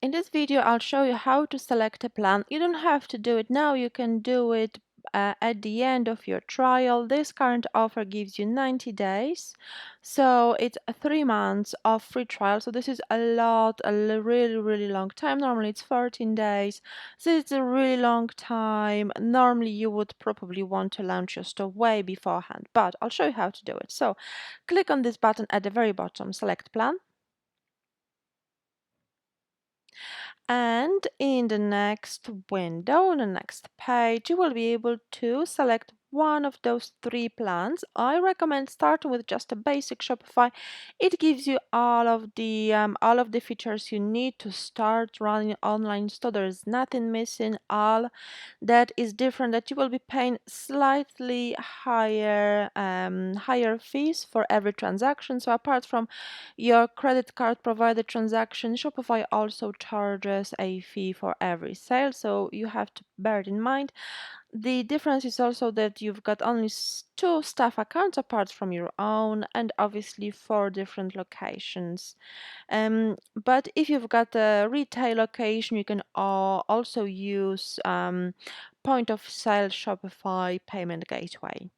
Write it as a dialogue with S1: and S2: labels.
S1: In this video, I'll show you how to select a plan. You don't have to do it now, you can do it at the end of your trial. This current offer gives you 90 days, so it's 3 months of free trial. So this is really long time. Normally it's 14 days, so it's a really long time. Normally you would probably want to launch your store way beforehand, but I'll show you how to do it. So click on this button at the very bottom, select plan. And in the next window, on the next page, you will be able to select one of those 3 plans. I recommend starting with just a basic Shopify. It gives you all of the features you need to start running an online store. There is nothing missing. All that is different, that you will be paying slightly higher fees for every transaction. So apart from your credit card provided transaction, Shopify also charges a fee for every sale, so you have to bear it in mind. The difference is also that you've got only 2 staff accounts apart from your own, and obviously 4 different locations. But if you've got a retail location, you can also use point of sale Shopify payment gateway.